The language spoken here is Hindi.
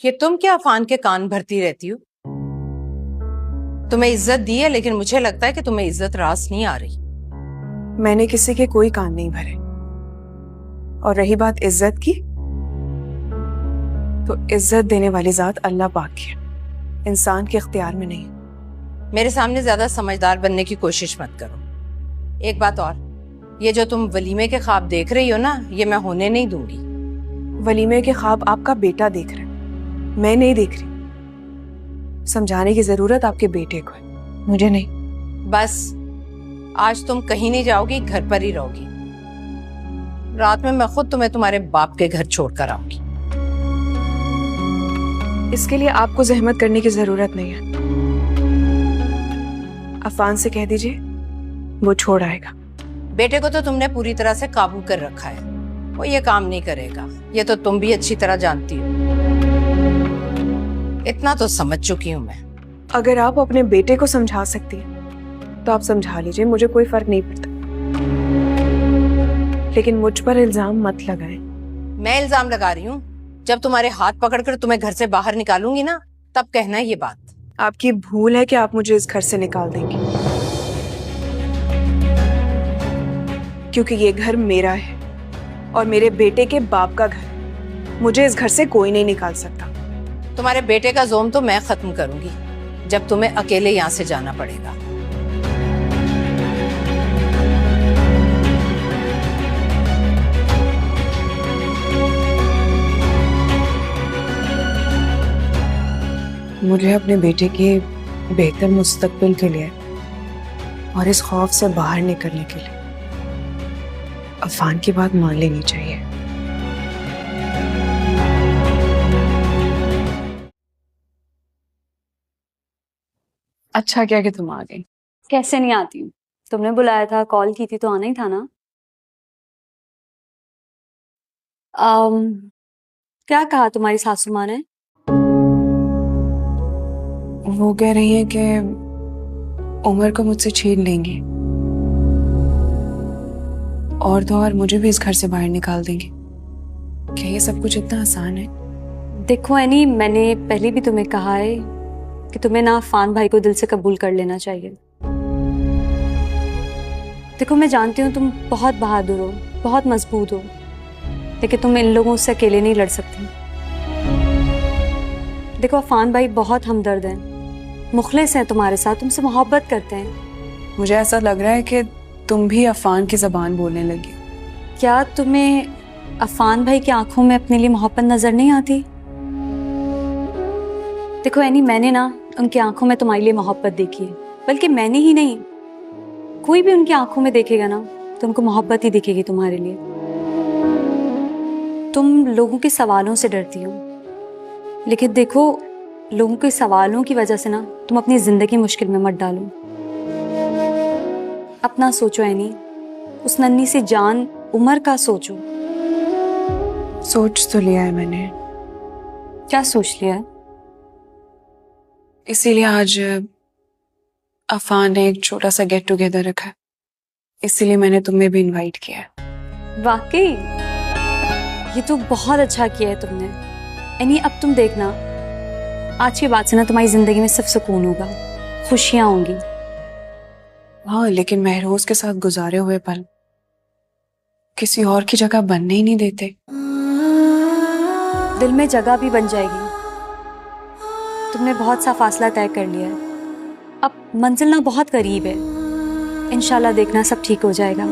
ये तुम क्या अफान के कान भरती रहती हो? तुम्हें इज्जत दी है, लेकिन मुझे लगता है कि तुम्हें इज्जत रास नहीं आ रही। मैंने किसी के कोई कान नहीं भरे। और रही बात इज्जत की, तो इज्जत देने वाली जात अल्लाह पाक की है, इंसान के इख्तियार में नहीं। मेरे सामने ज्यादा समझदार बनने की कोशिश मत करो। एक बात और, ये जो तुम वलीमे के ख्वाब देख रही हो ना, ये मैं होने नहीं दूंगी। वलीमे के ख्वाब आपका बेटा देख रहा है, मैं नहीं देख रही। समझाने की जरूरत आपके बेटे को है, मुझे नहीं। बस आज तुम कहीं नहीं जाओगी, घर पर ही रहोगी। रात में मैं खुद तुम्हें तुम्हारे बाप के घर छोड़कर आऊंगी। इसके लिए आपको जहमत करने की जरूरत नहीं है। अफान से कह दीजिए, वो छोड़ आएगा। बेटे को तो तुमने पूरी तरह से काबू कर रखा है, वो ये काम नहीं करेगा, ये तो तुम भी अच्छी तरह जानती हो। इतना तो समझ चुकी हूं मैं। अगर आप अपने बेटे को समझा सकती हैं तो आप समझा लीजिए, मुझे कोई फर्क नहीं पड़ता। लेकिन मुझ पर इल्जाम मत लगाएं। मैं इल्जाम लगा रही हूँ? जब तुम्हारे हाथ पकड़कर तुम्हें घर से बाहर निकालूंगी ना, तब कहना ये बात। आपकी भूल है कि आप मुझे इस घर से निकाल देंगे, क्योंकि ये घर मेरा है और मेरे बेटे के बाप का घर है। मुझे इस घर से कोई नहीं निकाल सकता। तुम्हारे बेटे का जोम तो मैं खत्म करूंगी जब तुम्हें अकेले यहाँ से जाना पड़ेगा। मुझे अपने बेटे के बेहतर मुस्तकबिल के लिए और इस खौफ से बाहर निकलने के लिए अफान की बात मान लेनी चाहिए। अच्छा क्या कि तुम आ गई। कैसे नहीं आती हूँ, तुमने बुलाया था, कॉल की थी तो आना ही था ना। क्या कहा तुम्हारी सासू माँ ने? वो कह रही है कि उमर को मुझसे छीन लेंगी और तो और मुझे भी इस घर से बाहर निकाल देंगी। क्या ये सब कुछ इतना आसान है? देखो एनी, मैंने पहले भी तुम्हें कहा है कि तुम्हें ना अफान भाई को दिल से कबूल कर लेना चाहिए। देखो मैं जानती हूँ तुम बहुत बहादुर हो, बहुत मजबूत हो, लेकिन तुम इन लोगों से अकेले नहीं लड़ सकती। देखो अफान भाई बहुत हमदर्द हैं, मुखलिस हैं तुम्हारे साथ, तुमसे मोहब्बत करते हैं। मुझे ऐसा लग रहा है कि तुम भी अफान की जबान बोलने लगी। क्या तुम्हें अफान भाई की आंखों में अपने लिए मोहब्बत नजर नहीं आती? देखो एनी, मैंने ना उनकी आंखों में तुम्हारे लिए मोहब्बत देखी है, बल्कि मैंने ही नहीं, कोई भी उनकी आंखों में देखेगा ना तो उनको मोहब्बत ही दिखेगी तुम्हारे लिए। तुम लोगों के सवालों से डरती हो, लेकिन देखो लोगों के सवालों की वजह से ना तुम अपनी जिंदगी मुश्किल में मत डालो। अपना सोचो एनी, उस नन्ही सी जान उमर का सोचो। सोच तो लिया है मैंने। क्या सोच लिया है? इसीलिए आज अफान ने एक छोटा सा गेट टुगेदर रखा है, इसीलिए मैंने तुम्हें भी इनवाइट किया है। वाकई ये तो बहुत अच्छा किया है तुमने। एनी अब तुम देखना, आज के बाद से ना तुम्हारी जिंदगी में सिर्फ सुकून होगा, खुशियां होंगी। हाँ, लेकिन महरोज के साथ गुजारे हुए पल किसी और की जगह बनने ही नहीं देते। दिल में जगह भी बन जाएगी। तुमने बहुत सा फासला तय कर लिया है, अब मंजिल ना बहुत करीब है। इंशाल्लाह देखना सब ठीक हो जाएगा।